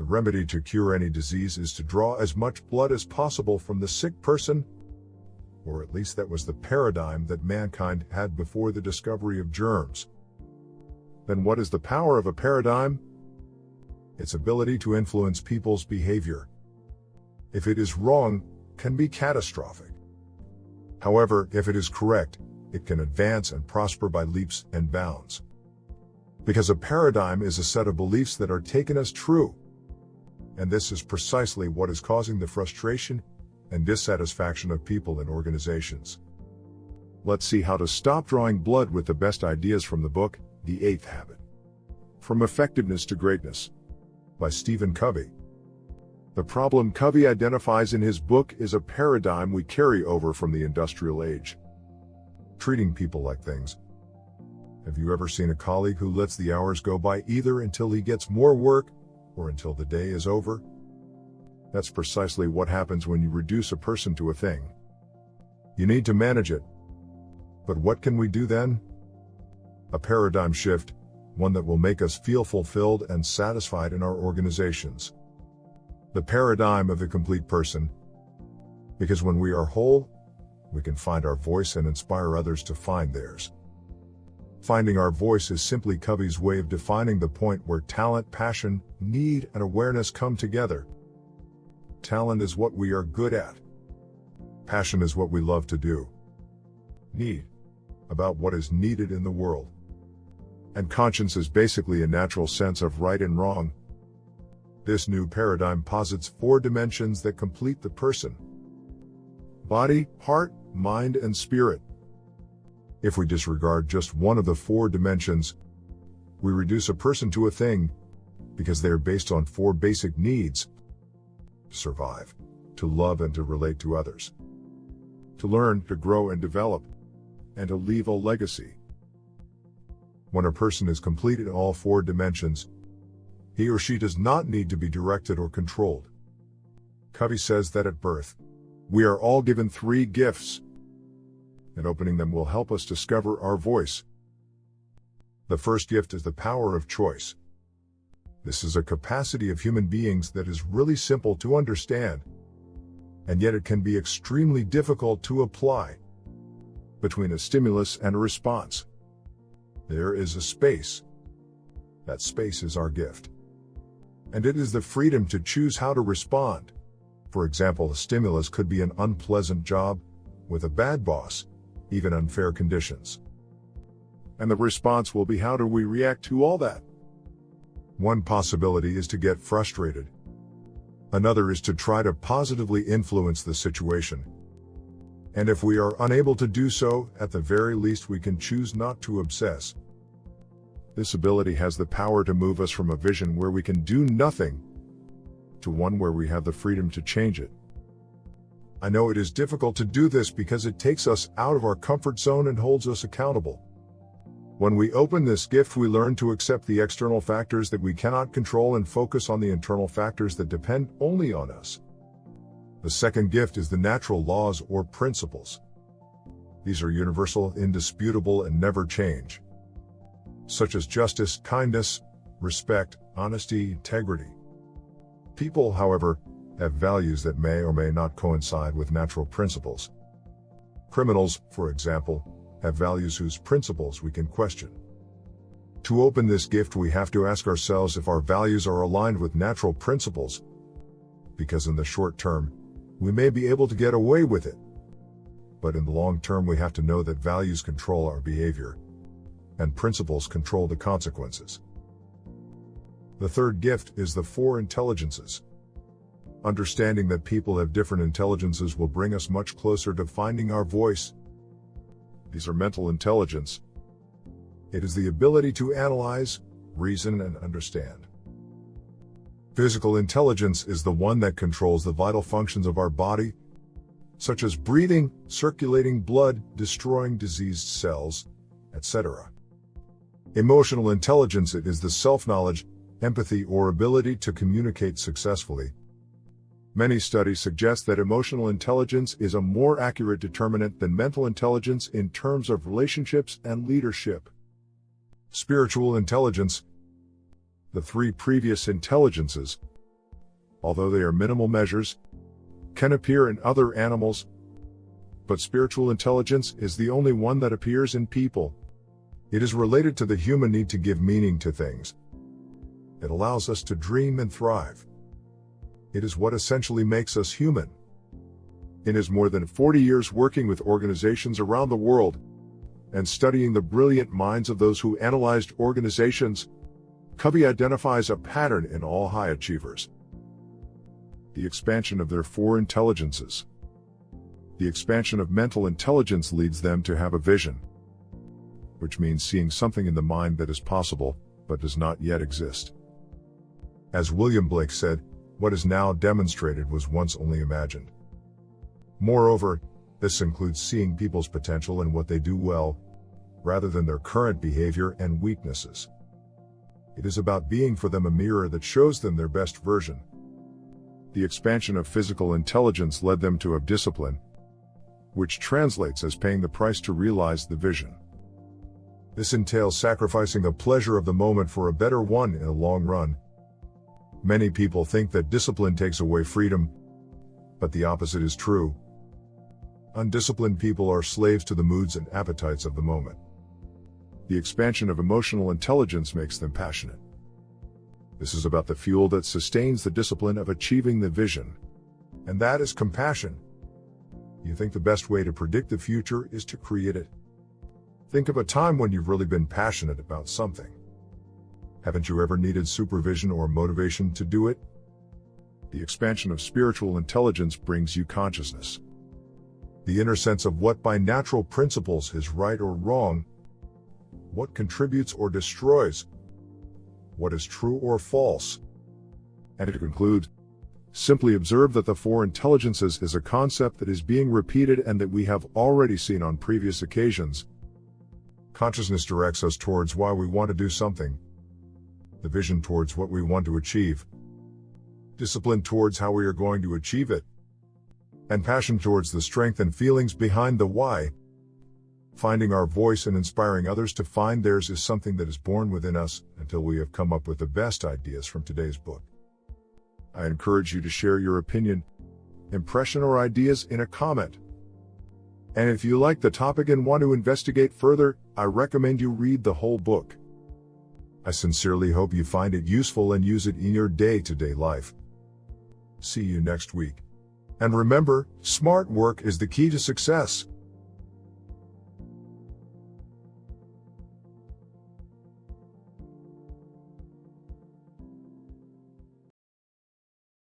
remedy to cure any disease is to draw as much blood as possible from the sick person, or at least that was the paradigm that mankind had before the discovery of germs. Then what is the power of a paradigm? Its ability to influence people's behavior. If it is wrong, can be catastrophic. However, if it is correct, it can advance and prosper by leaps and bounds. Because a paradigm is a set of beliefs that are taken as true. And this is precisely what is causing the frustration and dissatisfaction of people and organizations. Let's see how to stop drawing blood with the best ideas from the book, The Eighth Habit. From Effectiveness to Greatness, by Stephen Covey. The problem Covey identifies in his book is a paradigm we carry over from the industrial age. Treating people like things. Have you ever seen a colleague who lets the hours go by either until he gets more work or until the day is over? That's precisely what happens when you reduce a person to a thing. You need to manage it. But what can we do then? A paradigm shift, one that will make us feel fulfilled and satisfied in our organizations. The paradigm of the complete person. Because when we are whole, we can find our voice and inspire others to find theirs. Finding our voice is simply Covey's way of defining the point where talent, passion, need, and awareness come together. Talent is what we are good at. Passion is what we love to do. Need, about what is needed in the world. And conscience is basically a natural sense of right and wrong. This new paradigm posits 4 dimensions that complete the person: body, heart, mind, and spirit. If we disregard just one of the 4 dimensions, we reduce a person to a thing, because they are based on 4 basic needs: to survive, to love and to relate to others, to learn, to grow and develop, and to leave a legacy. When a person is complete in all 4 dimensions, he or she does not need to be directed or controlled. Covey says that at birth, we are all given 3 gifts, and opening them will help us discover our voice. The first gift is the power of choice. This is a capacity of human beings that is really simple to understand, and yet it can be extremely difficult to apply. Between a stimulus and a response, there is a space. That space is our gift. And it is the freedom to choose how to respond. For example, a stimulus could be an unpleasant job, with a bad boss, even unfair conditions. And the response will be, how do we react to all that? One possibility is to get frustrated. Another is to try to positively influence the situation. And if we are unable to do so, at the very least we can choose not to obsess. This ability has the power to move us from a vision where we can do nothing to one where we have the freedom to change it. I know it is difficult to do this because it takes us out of our comfort zone and holds us accountable. When we open this gift, we learn to accept the external factors that we cannot control and focus on the internal factors that depend only on us. The second gift is the natural laws or principles. These are universal, indisputable, and never change, such as justice, kindness, respect, honesty, integrity. People, however, have values that may or may not coincide with natural principles. Criminals, for example, have values whose principles we can question. To open this gift, we have to ask ourselves if our values are aligned with natural principles, because in the short term, we may be able to get away with it. But in the long term, we have to know that values control our behavior, and principles control the consequences. The third gift is the 4 intelligences. Understanding that people have different intelligences will bring us much closer to finding our voice. These are mental intelligence. It is the ability to analyze, reason, and understand. Physical intelligence is the one that controls the vital functions of our body, such as breathing, circulating blood, destroying diseased cells, etc. Emotional intelligence, it is the self-knowledge, empathy, or ability to communicate successfully. Many studies suggest that emotional intelligence is a more accurate determinant than mental intelligence in terms of relationships and leadership. Spiritual intelligence. The 3 previous intelligences, although they are minimal measures, can appear in other animals, but spiritual intelligence is the only one that appears in people. It is related to the human need to give meaning to things. It allows us to dream and thrive. It is what essentially makes us human. In his more than 40 years working with organizations around the world and studying the brilliant minds of those who analyzed organizations, Covey identifies a pattern in all high achievers: the expansion of their four intelligences. The expansion of mental intelligence leads them to have a vision, which means seeing something in the mind that is possible, but does not yet exist. As William Blake said, what is now demonstrated was once only imagined. Moreover, this includes seeing people's potential and what they do well, rather than their current behavior and weaknesses. It is about being for them a mirror that shows them their best version. The expansion of physical intelligence led them to have discipline, which translates as paying the price to realize the vision. This entails sacrificing the pleasure of the moment for a better one in the long run. Many people think that discipline takes away freedom, but the opposite is true. Undisciplined people are slaves to the moods and appetites of the moment. The expansion of emotional intelligence makes them passionate. This is about the fuel that sustains the discipline of achieving the vision, and that is compassion. You think the best way to predict the future is to create it? Think of a time when you've really been passionate about something. Haven't you ever needed supervision or motivation to do it? The expansion of spiritual intelligence brings you consciousness. The inner sense of what by natural principles is right or wrong, what contributes or destroys, what is true or false. And to conclude, simply observe that the four intelligences is a concept that is being repeated and that we have already seen on previous occasions. Consciousness directs us towards why we want to do something, the vision towards what we want to achieve, discipline towards how we are going to achieve it, and passion towards the strength and feelings behind the why. Finding our voice and inspiring others to find theirs is something that is born within us until we have come up with the best ideas from today's book. I encourage you to share your opinion, impression, or ideas in a comment. And if you like the topic and want to investigate further, I recommend you read the whole book. I sincerely hope you find it useful and use it in your day-to-day life. See you next week. And remember, smart work is the key to success.